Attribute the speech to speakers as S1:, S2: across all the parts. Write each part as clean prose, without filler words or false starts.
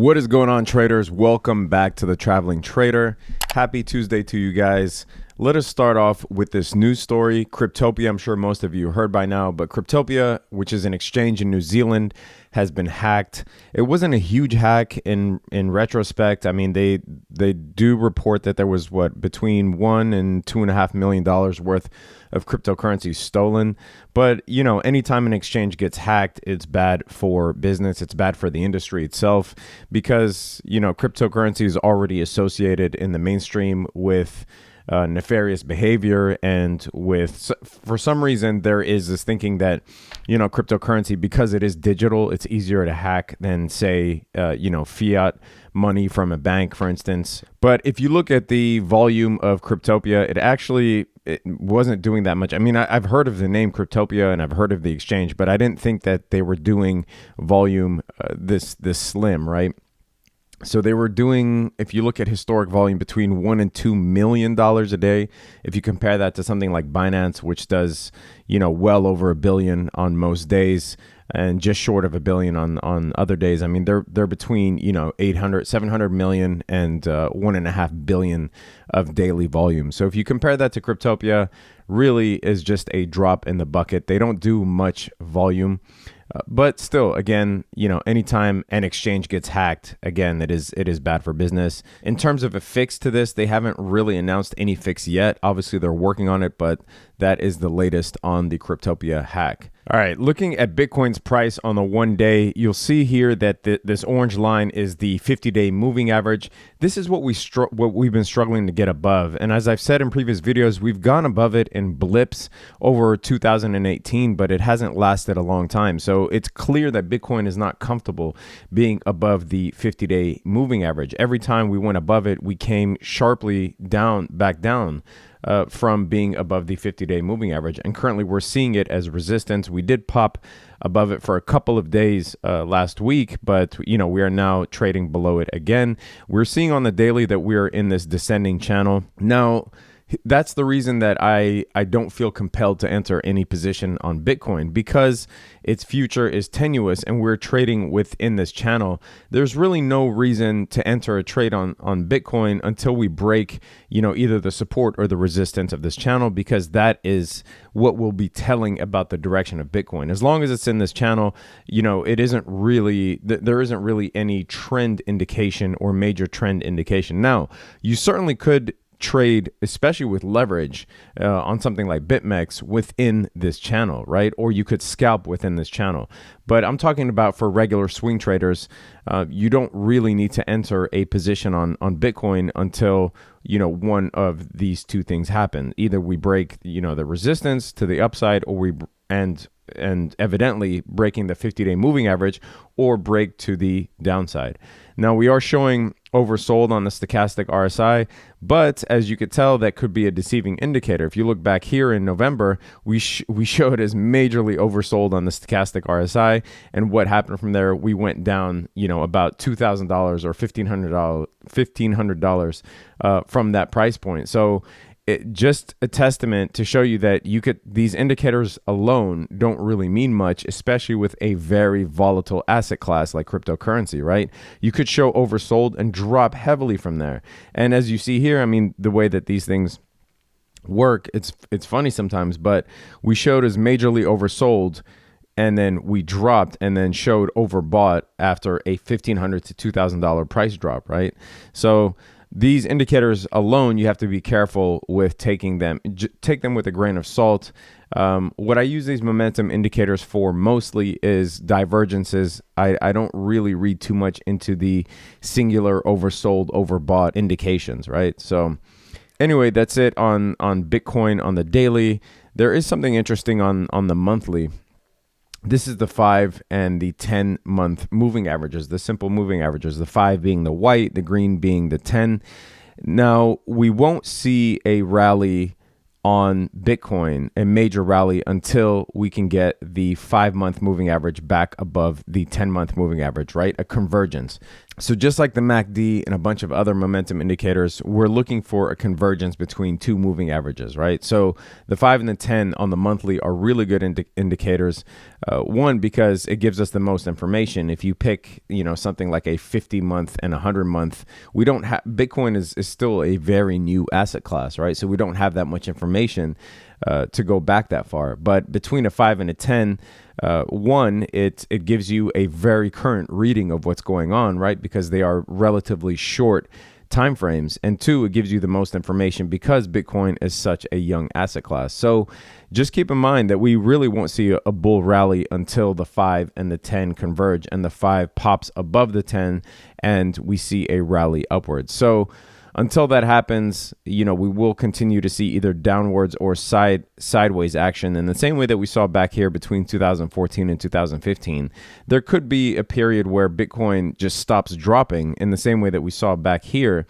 S1: What is going on, traders? Welcome back to the Traveling Trader. Happy Tuesday to you guys. Let us start off with this news story. CryptoPia, I'm sure most of you heard by now, but CryptoPia, which is an exchange in New Zealand, has been hacked. It wasn't a huge hack in retrospect. I mean, they do report that there was between $1 and $2.5 million worth of cryptocurrency stolen. But you know, anytime an exchange gets hacked, it's bad for business. It's bad for the industry itself because, you know, cryptocurrency is already associated in the mainstream with nefarious behavior, and for some reason there is this thinking that, you know, cryptocurrency, because it is digital, it's easier to hack than say fiat money from a bank, for instance. But if you look at the volume of CryptoPia, it wasn't doing that much. I mean, I've heard of the name CryptoPia and I've heard of the exchange, but I didn't think that they were doing volume this slim, right? So they were doing, if you look at historic volume, between $1 and $2 million a day. If you compare that to something like Binance, which does, you know, well over $1 billion on most days and just short of $1 billion on other days. I mean, they're between, you know, 700 million and 1.5 billion of daily volume. So if you compare that to CryptoPia, really is just a drop in the bucket. They don't do much volume. But still, again, you know, anytime an exchange gets hacked, again, it is bad for business. In terms of a fix to this, they haven't really announced any fix yet. Obviously, they're working on it, but that is the latest on the CryptoPia hack. All right, looking at Bitcoin's price on the 1 day, you'll see here that this orange line is the 50-day moving average. This is what we've been struggling to get above. And as I've said in previous videos, we've gone above it in blips over 2018, but it hasn't lasted a long time. So it's clear that Bitcoin is not comfortable being above the 50-day moving average. Every time we went above it, we came sharply back down. From being above the 50-day moving average. And currently we're seeing it as resistance. We did pop above it for a couple of days last week, but you know, we are now trading below it again. We're seeing on the daily that we're in this descending channel. Now, that's the reason that I don't feel compelled to enter any position on Bitcoin, because its future is tenuous and we're trading within this channel. There's really no reason to enter a trade on Bitcoin until we break, you know, either the support or the resistance of this channel, because that is what will be telling about the direction of Bitcoin. As long as it's in this channel, you know, there isn't really any trend indication or major trend indication. Now, you certainly could trade, especially with leverage on something like BitMEX within this channel, right? Or you could scalp within this channel. But I'm talking about for regular swing traders, you don't really need to enter a position on Bitcoin until, you know, one of these two things happen. Either we break, you know, the resistance to the upside, or and evidently breaking the 50-day moving average, or break to the downside. Now, we are showing oversold on the stochastic RSI, but as you could tell, that could be a deceiving indicator. If you look back here in November, we showed as majorly oversold on the stochastic RSI, and what happened from there, we went down, you know, about $2,000 or $1,500 from that price point. So just a testament to show you that these indicators alone don't really mean much, especially with a very volatile asset class like cryptocurrency, right? You could show oversold and drop heavily from there. And as you see here, I mean, the way that these things work, it's funny sometimes, but we showed as majorly oversold, and then we dropped and then showed overbought after a $1,500 to $2,000 price drop, right? So these indicators alone, you have to be careful with taking them. Take them with a grain of salt. What I use these momentum indicators for mostly is divergences. I don't really read too much into the singular oversold, overbought indications, right? So anyway, that's it on Bitcoin on the daily. There is something interesting on the monthly. This is the 5 and the 10-month moving averages, the simple moving averages, the 5 being the white, the green being the 10. Now, we won't see a rally on Bitcoin, a major rally, until we can get the 5-month moving average back above the 10-month moving average, right? A convergence. So just like the MACD and a bunch of other momentum indicators, we're looking for a convergence between two moving averages, right? So the 5 and the 10 on the monthly are really good indicators. One, because it gives us the most information. If you pick, something like a 50-month and 100-month, we don't have, Bitcoin is still a very new asset class, right? So we don't have that much information to go back that far. But between a 5 and a 10, one, it gives you a very current reading of what's going on, right? Because they are relatively short time frames. And two, it gives you the most information because Bitcoin is such a young asset class. So just keep in mind that we really won't see a bull rally until the 5 and the 10 converge and the 5 pops above the 10 and we see a rally upwards. So until that happens, we will continue to see either downwards or sideways action in the same way that we saw back here between 2014 and 2015. There could be a period where Bitcoin just stops dropping in the same way that we saw back here.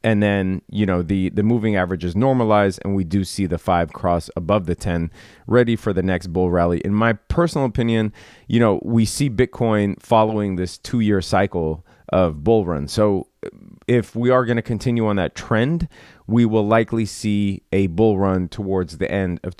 S1: And then, the moving averages normalize and we do see the 5 cross above the 10, ready for the next bull rally. In my personal opinion, we see Bitcoin following this 2-year cycle of bull run. So if we are going to continue on that trend, we will likely see a bull run towards the end of,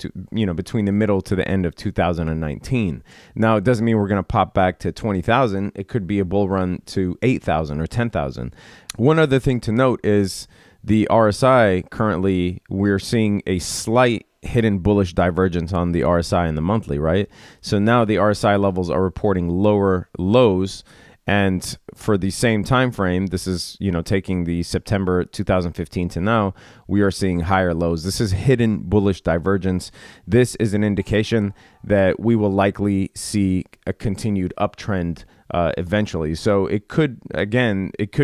S1: between the middle to the end of 2019. Now, it doesn't mean we're going to pop back to 20,000. It could be a bull run to 8,000 or 10,000. One other thing to note is the RSI currently, we're seeing a slight hidden bullish divergence on the RSI and the monthly, right? So now the RSI levels are reporting lower lows. And for the same time frame, this is, taking the September 2015 to now, we are seeing higher lows. This is hidden bullish divergence. This is an indication that we will likely see a continued uptrend eventually. So it could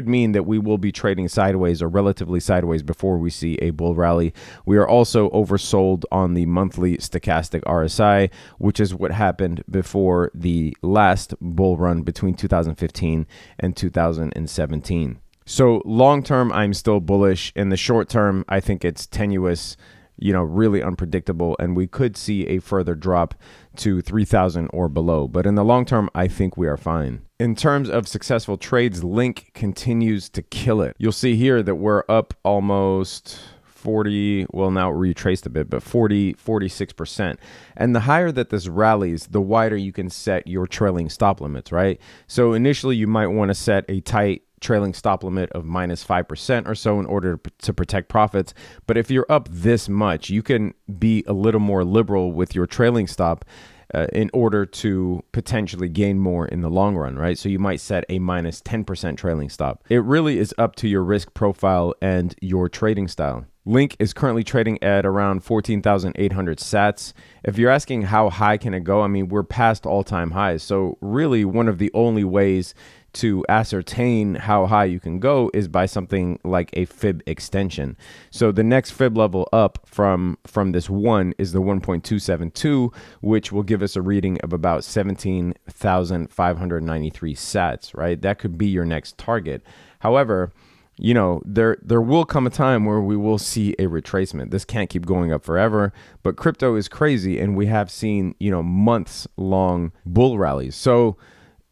S1: mean that we will be trading sideways or relatively sideways before we see a bull rally. We are also oversold on the monthly stochastic RSI, which is what happened before the last bull run between 2015 and 2017. So long term, I'm still bullish. In the short term, I think it's tenuous, really unpredictable, and we could see a further drop to 3,000 or below. But in the long term, I think we are fine. In terms of successful trades, Link continues to kill it. You'll see here that we're up almost 40, well, now retraced a bit, but 46%. And the higher that this rallies, the wider you can set your trailing stop limits, right? So initially you might want to set a tight trailing stop limit of minus 5% or so in order to protect profits. But if you're up this much, you can be a little more liberal with your trailing stop in order to potentially gain more in the long run, right? So you might set a minus 10% trailing stop. It really is up to your risk profile and your trading style. Link is currently trading at around 14,800 sats. If you're asking how high can it go, we're past all-time highs. So really one of the only ways to ascertain how high you can go is by something like a fib extension. So the next fib level up from this one is the 1.272, which will give us a reading of about 17,593 sats, right? That could be your next target. However, there will come a time where we will see a retracement. This can't keep going up forever, but crypto is crazy, and we have seen, months long bull rallies. So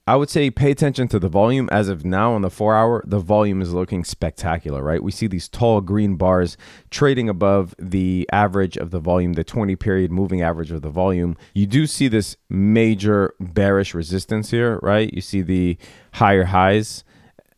S1: I would say pay attention to the volume. As of now on the 4-hour, the volume is looking spectacular, right? We see these tall green bars trading above the average of the volume, the 20-period moving average of the volume. You do see this major bearish resistance here, right? You see the higher highs,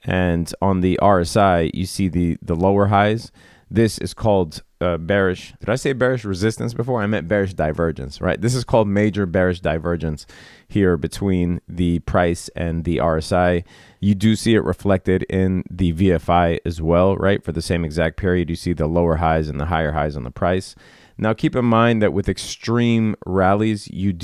S1: and on the RSI, you see the lower highs. This is called bearish. Did I say bearish resistance before? I meant bearish divergence, right? This is called major bearish divergence here between the price and the RSI. You do see it reflected in the VFI as well, right? For the same exact period, you see the lower highs and the higher highs on the price. Now, keep in mind that with extreme rallies, you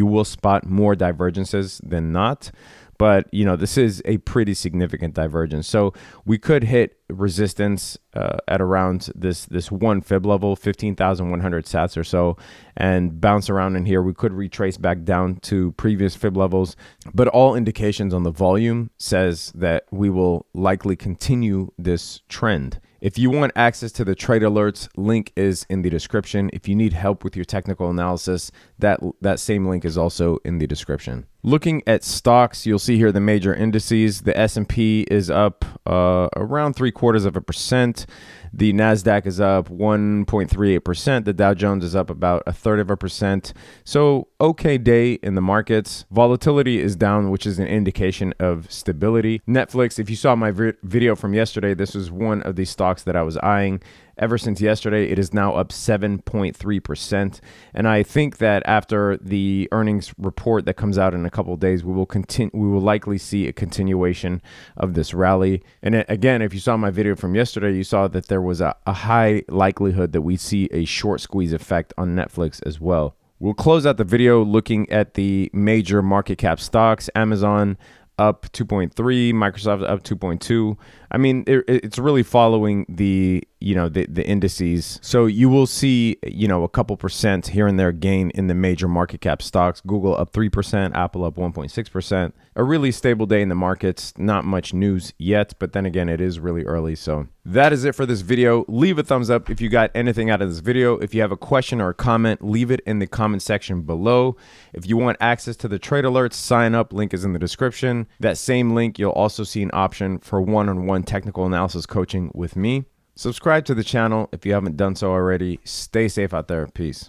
S1: will spot more divergences than not. But, this is a pretty significant divergence. So we could hit resistance at around this one fib level, 15,100 sats or so, and bounce around in here. We could retrace back down to previous fib levels. But all indications on the volume says that we will likely continue this trend. If you want access to the trade alerts, link is in the description. If you need help with your technical analysis, that same link is also in the description. Looking at stocks, you'll see here the major indices. The S&P is up around 0.75%. The NASDAQ is up 1.38%. The Dow Jones is up about 0.33%. So okay day in the markets. Volatility is down, which is an indication of stability. Netflix, if you saw my video from yesterday, this was one of the stocks that I was eyeing. Ever since yesterday, it is now up 7.3%. And I think that after the earnings report that comes out in a couple of days, we will likely see a continuation of this rally. And again, if you saw my video from yesterday, you saw that there was a high likelihood that we see a short squeeze effect on Netflix as well. We'll close out the video looking at the major market cap stocks. Amazon up 2.3, Microsoft up 2.2. I mean, it's really following the indices. So you will see, a couple percent here and there gain in the major market cap stocks. Google up 3%, Apple up 1.6%. A really stable day in the markets. Not much news yet, but then again, it is really early. So that is it for this video. Leave a thumbs up if you got anything out of this video. If you have a question or a comment, leave it in the comment section below. If you want access to the trade alerts, sign up. Link is in the description. That same link, you'll also see an option for one-on-one technical analysis coaching with me. Subscribe to the channel if you haven't done so already. Stay safe out there. Peace.